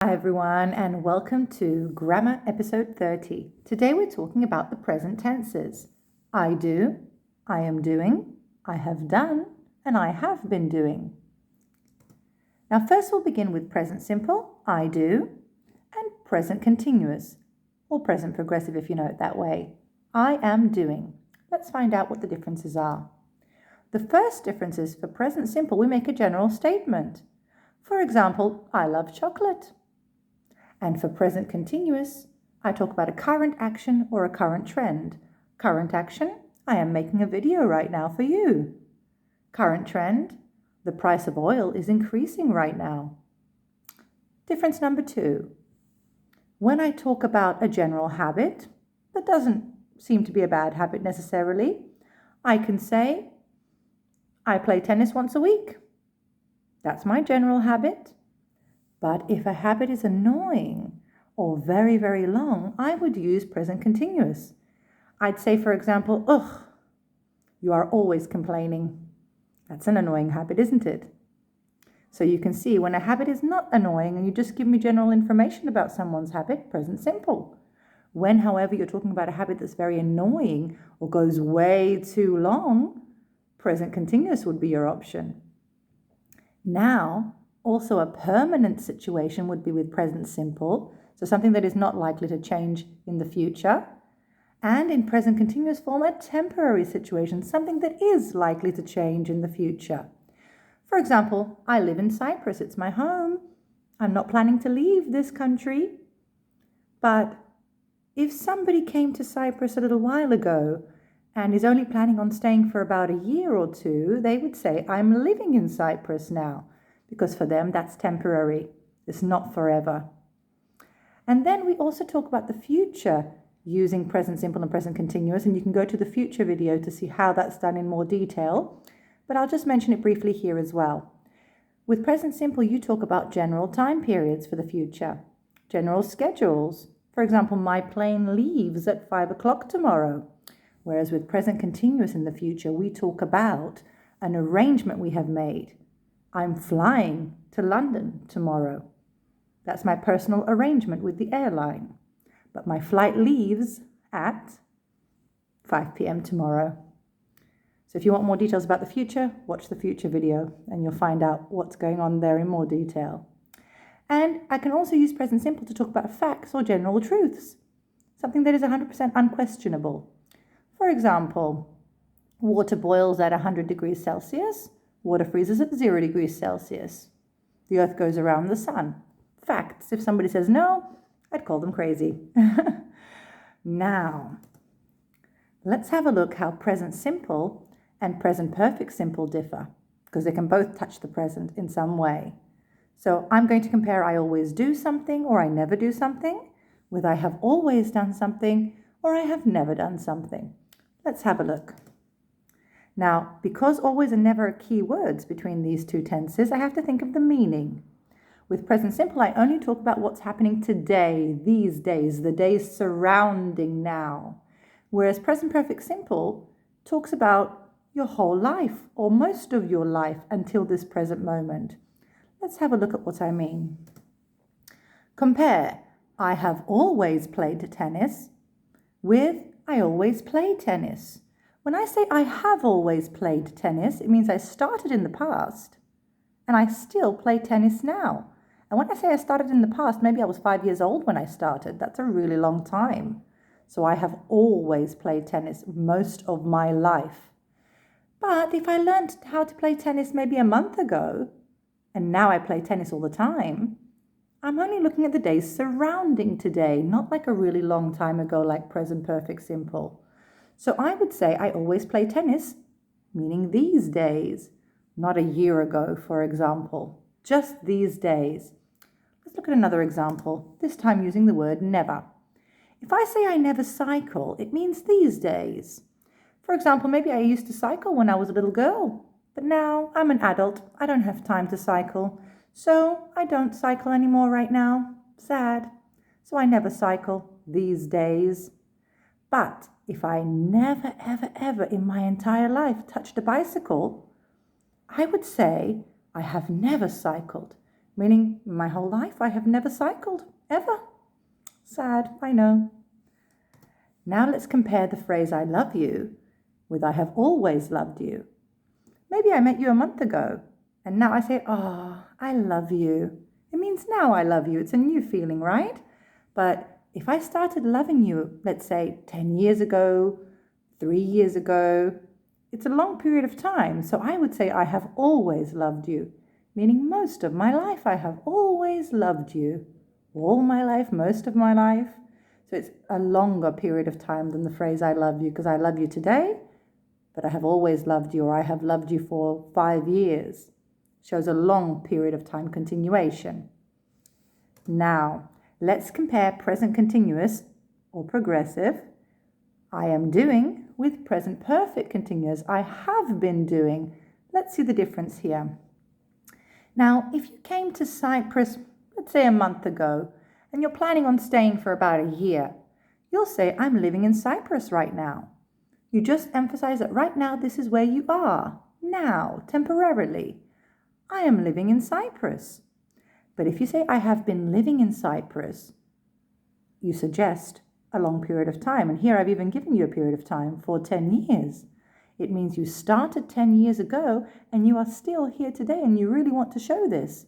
Hi everyone, and welcome to Grammar episode 30. Today we're talking about the present tenses. I do, I am doing, I have done, and I have been doing. Now first we'll begin with present simple, I do, and present continuous, or present progressive if you know it that way. I am doing. Let's find out what the differences are. The first difference is for present simple we make a general statement. For example, I love chocolate. And for present continuous, I talk about a current action or a current trend. Current action, I am making a video right now for you. Current trend, the price of oil is increasing right now. Difference number 2. When I talk about a general habit, that doesn't seem to be a bad habit necessarily, I can say, I play tennis once a week. That's my general habit. But if a habit is annoying or very, very long, I would use present continuous. I'd say, for example, ugh, you are always complaining. That's an annoying habit, isn't it? So you can see when a habit is not annoying and you just give me general information about someone's habit, present simple. When, however, you're talking about a habit that's very annoying or goes way too long, present continuous would be your option. Now, also a permanent situation would be with present simple, so something that is not likely to change in the future. And in present continuous form, a temporary situation, something that is likely to change in the future. For example, I live in Cyprus, it's my home. I'm not planning to leave this country. But if somebody came to Cyprus a little while ago and is only planning on staying for about a year or two, they would say, I'm living in Cyprus now. Because for them, that's temporary. It's not forever. And then we also talk about the future using present simple and present continuous, and you can go to the future video to see how that's done in more detail, but I'll just mention it briefly here as well. With present simple, you talk about general time periods for the future, general schedules. For example, my plane leaves at 5 o'clock tomorrow. Whereas with present continuous in the future, we talk about an arrangement we have made. I'm flying to London tomorrow. That's my personal arrangement with the airline. But my flight leaves at 5 p.m. tomorrow. So if you want more details about the future, watch the future video and you'll find out what's going on there in more detail. And I can also use present simple to talk about facts or general truths, something that is 100% unquestionable. For example, water boils at 100 degrees Celsius. Water freezes at 0 degrees Celsius. The earth goes around the sun. Facts. If somebody says no, I'd call them crazy. Now, let's have a look how present simple and present perfect simple differ, because they can both touch the present in some way. So I'm going to compare I always do something or I never do something with I have always done something or I have never done something. Let's have a look. Now, because always and never are key words between these two tenses, I have to think of the meaning. With present simple, I only talk about what's happening today, these days, the days surrounding now. Whereas present perfect simple talks about your whole life or most of your life until this present moment. Let's have a look at what I mean. Compare, I have always played tennis with I always play tennis. When I say I have always played tennis, it means I started in the past and I still play tennis now. And when I say I started in the past, maybe I was 5 years old when I started. That's a really long time. So I have always played tennis most of my life. But if I learned how to play tennis maybe a month ago, and now I play tennis all the time, I'm only looking at the days surrounding today, not like a really long time ago like present perfect simple. So I would say I always play tennis, meaning these days, not a year ago, for example, just these days. Let's look at another example, this time using the word never. If I say I never cycle, it means these days. For example, maybe I used to cycle when I was a little girl, but now I'm an adult, I don't have time to cycle, so I don't cycle anymore right now. Sad. So I never cycle these days. But if I never, ever, ever in my entire life touched a bicycle, I would say I have never cycled, meaning my whole life I have never cycled, ever. Sad, I know. Now let's compare the phrase I love you with I have always loved you. Maybe I met you a month ago, and now I say, oh, I love you. It means now I love you. It's a new feeling, right? But if I started loving you, let's say 10 years ago, 3 years ago, it's a long period of time. So I would say I have always loved you, meaning most of my life I have always loved you. All my life, most of my life. So it's a longer period of time than the phrase I love you, because I love you today, but I have always loved you, or I have loved you for 5 years. Shows a long period of time continuation. Now, let's compare present continuous or progressive, I am doing, with present perfect continuous, I have been doing. Let's see the difference here. Now, if you came to Cyprus, let's say a month ago, and you're planning on staying for about a year, you'll say, I'm living in Cyprus right now. You just emphasize that right now this is where you are, now, temporarily. I am living in Cyprus. But if you say, I have been living in Cyprus, you suggest a long period of time. And here I've even given you a period of time for 10 years. It means you started 10 years ago and you are still here today, and you really want to show this.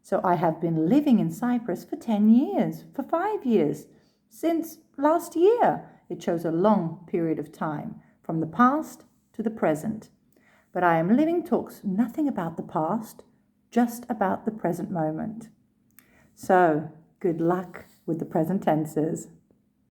So I have been living in Cyprus for 10 years, for 5 years, since last year. It shows a long period of time, from the past to the present. But I am living talks nothing about the past, just about the present moment. So, good luck with the present tenses.